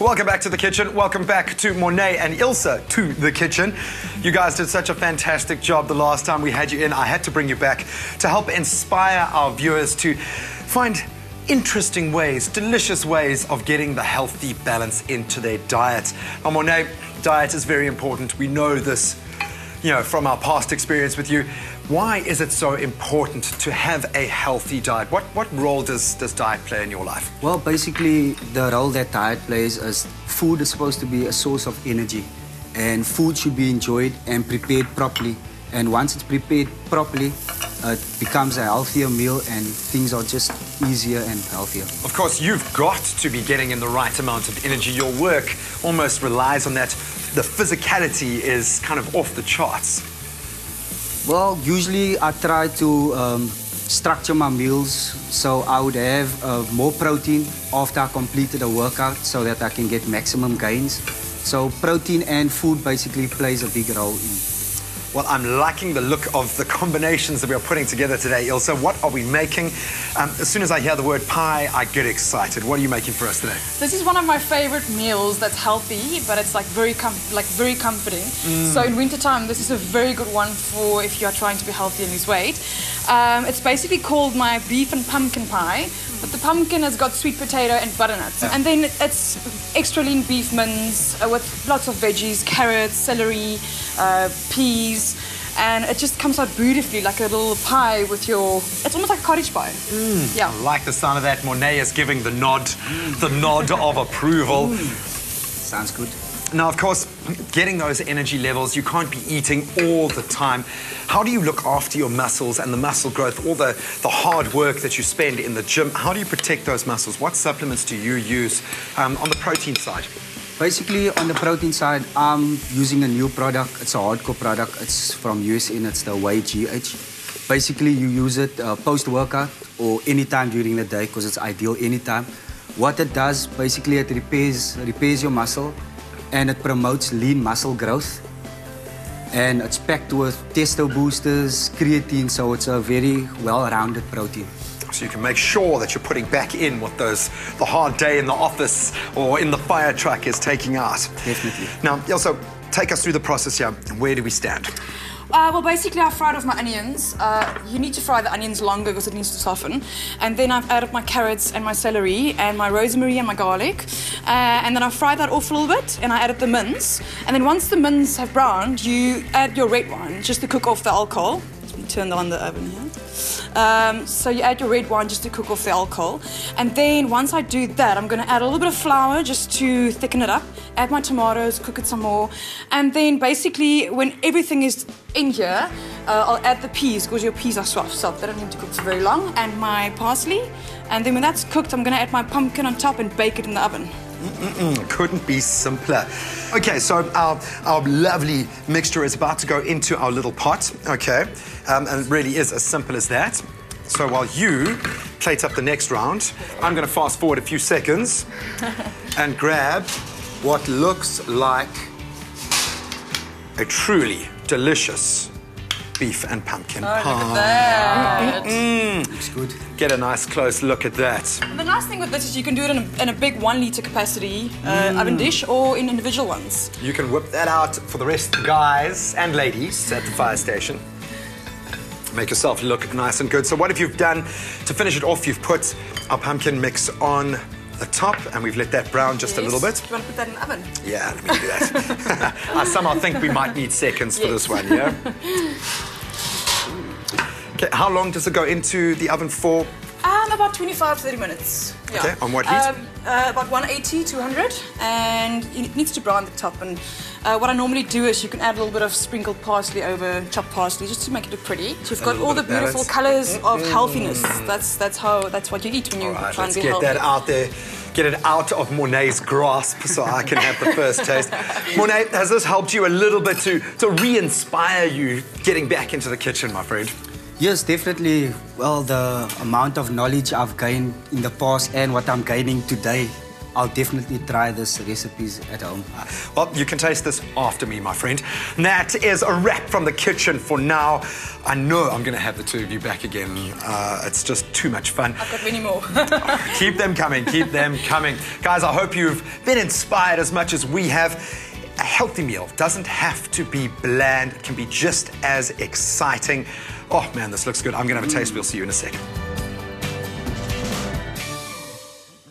Welcome back to the kitchen. Welcome back to Morne and Ilse to the kitchen. You guys did such a fantastic job the last time we had you in. I had to bring you back to help inspire our viewers to find interesting ways, delicious ways of getting the healthy balance into their diet. Now, Morne, diet is very important. We know this, from our past experience with you. Why is it so important to have a healthy diet? What role does diet play in your life? Well, basically, the role that diet plays is food is supposed to be a source of energy, and food should be enjoyed and prepared properly. And once it's prepared properly, it becomes a healthier meal and things are just easier and healthier. Of course, you've got to be getting in the right amount of energy. Your work almost relies on that. The physicality is kind of off the charts. Well, usually I try to structure my meals so I would have more protein after I completed a workout so that I can get maximum gains. So protein and food basically plays a big role in. Well, I'm liking the look of the combinations that we are putting together today, Ilse. What are we making? As soon as I hear the word pie, I get excited. What are you making for us today? This is one of my favorite meals that's healthy, but it's like very comforting. So in wintertime, this is a very good one for if you are trying to be healthy and lose weight. It's basically called my beef and pumpkin pie. But the pumpkin has got sweet potato and butternut. And then it's extra lean beef mince with lots of veggies, carrots, celery, peas. And it just comes out beautifully, like a little pie with it's almost like a cottage pie. Yeah. I like the sound of that. Morne is giving the nod of approval. Sounds good. Now, of course, getting those energy levels, you can't be eating all the time. How do you look after your muscles and the muscle growth, all the hard work that you spend in the gym? How do you protect those muscles? What supplements do you use on the protein side? Basically, on the protein side, I'm using a new product. It's a hardcore product. It's from USN. It's the Whey GH. Basically, you use it post-workout or anytime during the day because it's ideal anytime. What it does, basically, it repairs your muscle and it promotes lean muscle growth. And it's packed with testo boosters, creatine, so it's a very well-rounded protein. So you can make sure that you're putting back in what the hard day in the office or in the fire truck is taking out. Definitely. Now, also, take us through the process here. Where do we stand? Well, basically, I fried off my onions. You need to fry the onions longer because it needs to soften. And then I've added my carrots and my celery and my rosemary and my garlic. And then I fried that off a little bit and I added the mince. And then once the mince have browned, you add your red wine just to cook off the alcohol. Let me turn on the oven here. So you add your red wine just to cook off the alcohol. And then once I do that, I'm going to add a little bit of flour just to thicken it up. Add my tomatoes, cook it some more. And then basically, when everything is in here, I'll add the peas because your peas are soft, so they don't need to cook for very long. And my parsley. And then when that's cooked, I'm going to add my pumpkin on top and bake it in the oven. Couldn't be simpler. Okay, so our lovely mixture is about to go into our little pot, okay? And it really is as simple as that. So while you plate up the next round, I'm going to fast forward a few seconds and grab what looks like a truly delicious beef and pumpkin pie. Look at that. Looks good. Get a nice close look at that. The nice thing with this is you can do it in a big 1 litre capacity oven dish or in individual ones. You can whip that out for the rest of the guys and ladies at the fire station. Make yourself look nice and good. So what have you done to finish it off? You've put our pumpkin mix on the top and we've let that brown just a little bit. Do you want to put that in the oven? Yeah, let me do that. I somehow think we might need seconds for this one, yeah? Okay, how long does it go into the oven for? About 25 to 30 minutes. Yeah. Okay, on what heat? About 180, 200, and it needs to brown the top. And what I normally do is you can add a little bit of sprinkled parsley over chopped parsley just to make it look pretty. So you've got all the beautiful colours of healthiness. That's what you eat when you try and be healthy. Let's get that out there. Get it out of Morne's grasp so I can have the first taste. Morne, has this helped you a little bit to re-inspire you getting back into the kitchen, my friend? Yes, definitely. Well, the amount of knowledge I've gained in the past and what I'm gaining today I'll definitely try this recipes at home. Well, you can taste this after me, my friend. And that is a wrap from the kitchen for now. I know I'm going to have the two of you back again. It's just too much fun. I've got many more. Keep them coming, keep them coming. Guys, I hope you've been inspired as much as we have. A healthy meal doesn't have to be bland. It can be just as exciting. Oh, man, this looks good. I'm going to have a taste. We'll see you in a second.